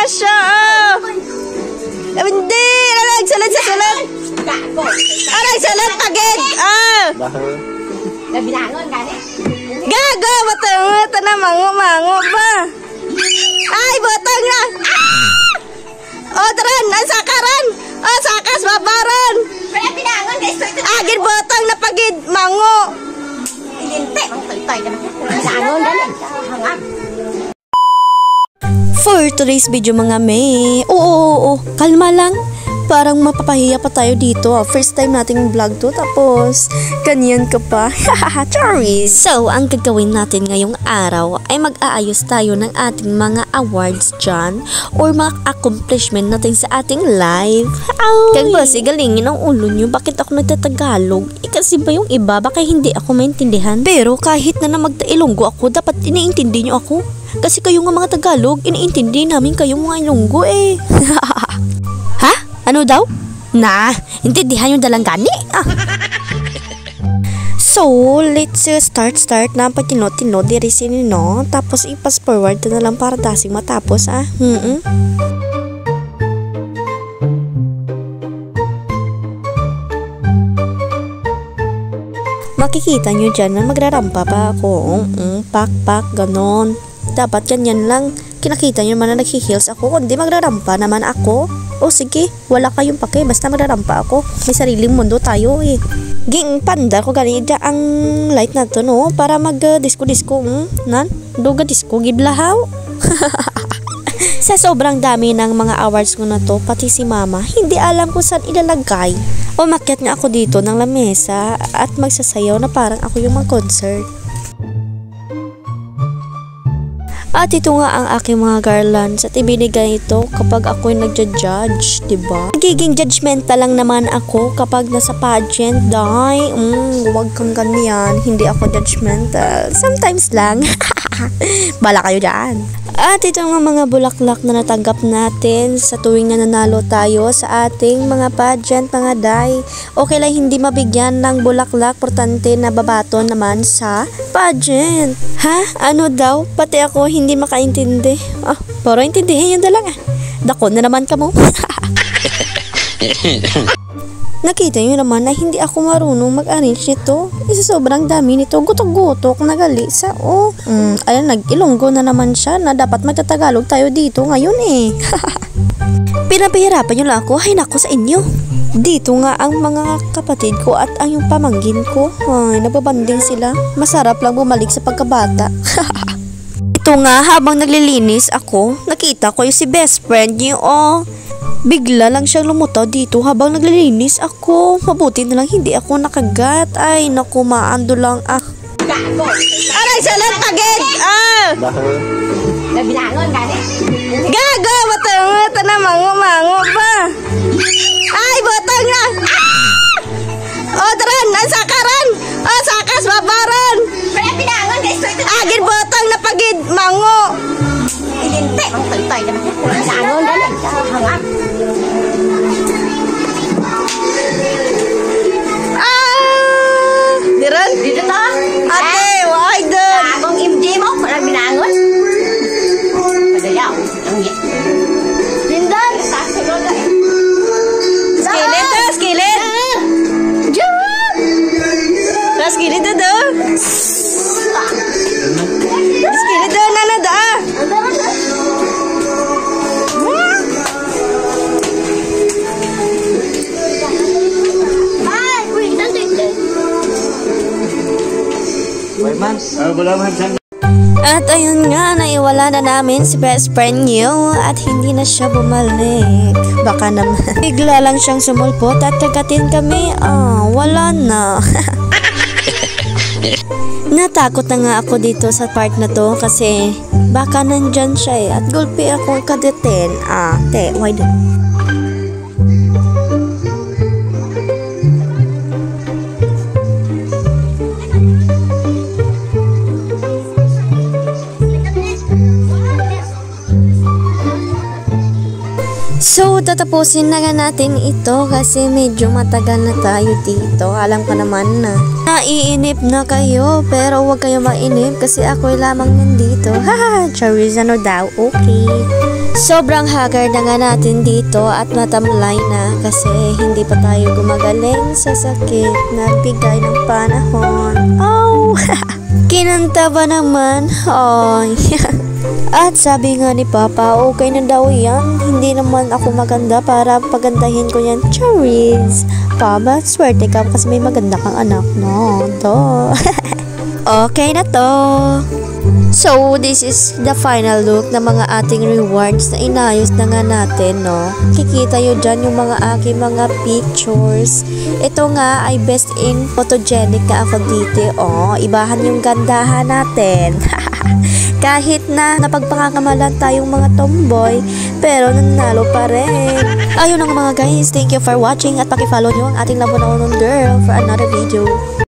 siya. Hindi, nagsalat sa salat. Nagsalat pagid. Gago, botong na mango ba? Ay, botong na. Odran, ang sakaran. Sakas babaran. Agin botong na pagid mango. For today's video mga may, oo, kalma lang. Parang mapapahiya pa tayo dito. First time nating vlog to, tapos ganyan ka pa. Charis! So, ang gagawin natin ngayong araw ay mag-aayos tayo ng ating mga awards dyan or mga accomplishment natin sa ating live. Kaya ba, galingin ang ulo nyo, bakit ako nagtatagalog? Kasi ba yung iba, baka hindi ako maintindihan? Pero kahit na magta-Ilonggo ako, dapat iniintindi nyo ako. Kasi kayo nga mga Tagalog, iniintindi namin kayo mga Ilonggo eh. Ha? Ano daw? Intindihan yung dalang gani. So, let's start na patino-tino diri sini no. Tapos i-pass forward na lang para dasing matapos Makikita nyo dyan na magrarampa pa ako. Pak, ganon. Dapat ganyan lang. Kinakita nyo naman na nag-heels ako. Kundi magrarampa naman ako. O sige, wala kayong pake. Basta magrarampa ako. May sariling mundo tayo eh. Ging panda ko ganida ang light na to no. Para mag-disco-disco. Duga disco giblahaw. Sa sobrang dami ng mga awards ko na to, pati si mama, hindi alam kung saan ilalagay. Umakyat nga ako dito ng lamesa at magsasayaw na parang ako yung mag-concert. At ito nga ang aking mga garlands at ibinigay ito kapag ako'y nagja-judge, diba? Nagiging judgmental lang naman ako kapag nasa pageant, day. Huwag kang ganyan, hindi ako judgmental. Sometimes lang. Bala kayo dyan. At ito nga mga bulaklak na natanggap natin sa tuwing na nanalo tayo sa ating mga pageant, mga day. Okay lang hindi mabigyan ng bulaklak, importante na babato naman sa pageant. Ha? Ano daw? Pati ako hindi makaintindi. Pero intindihin yun dalang Dako na naman ka mo. Nakita nyo naman na hindi ako marunong mag-arrange nito. Isa sobrang dami nito. Gutok-gutok na gali sa ayan, nag-Ilonggo na naman siya na dapat magtatagalog tayo dito ngayon eh. Pinapahirapan nyo lang ako. Hay nako sa inyo. Dito nga ang mga kapatid ko at ang yung pamangkin ko. Ay, nababanding sila. Masarap lang bumalik sa pagkabata. Ito nga, habang naglilinis ako, nakita ko yung si best friend niyo. Bigla lang siyang lumutaw dito habang naglilinis ako. Mabuti na lang hindi ako nakagat. Ay, naku, maando lang Aray, salat pagid! Gago, botong na mango ba? Ay, botong na! Odran, ang sakaran! Sakas babaran! Agin botong na pagid mango! Diran? Dito to? Ate, why doon? Agong MJ mo, parang binangon. Padayaw. Lindan! Skillet! Jump! Skillet to do? Skillet to na da. At ayun nga, naiwala na namin si best friend niyo at hindi na siya bumalik. Baka naman bigla lang siyang sumulpot at kagatin kami. Wala na. Natakot na nga ako dito sa part na to kasi baka nandyan siya at gulpi ako kagatin. Why do? So, tatapusin na nga natin ito kasi medyo matagal na tayo dito. Alam ko naman na naiinip na kayo, pero huwag kayo mainip kasi ako'y lamang nandito. Haha, Charis, ano daw? Okay. Sobrang haggard na nga natin dito at matamlay na kasi hindi pa tayo gumagaling sa sakit na bigay ng panahon. Oh, kinanta ba naman? Oh, At sabi nga ni Papa, okay na daw yan. Hindi naman ako maganda para pagandahin ko yan. Charis. Papa, swerte ka kasi may maganda kang anak, no? To. Okay na to. So, this is the final look ng mga ating rewards na inayos na nga natin, no? Kikita nyo dyan yung mga aking mga pictures. Ito nga ay best in photogenic na ako dito. Oh, ibahan yung gandahan natin. Kahit na napagpakakamalan tayong mga tomboy, pero nanalo pa rin. Ayun ang mga guys, thank you for watching at pakifollow nyo ang ating Labo na Unong Girl for another video.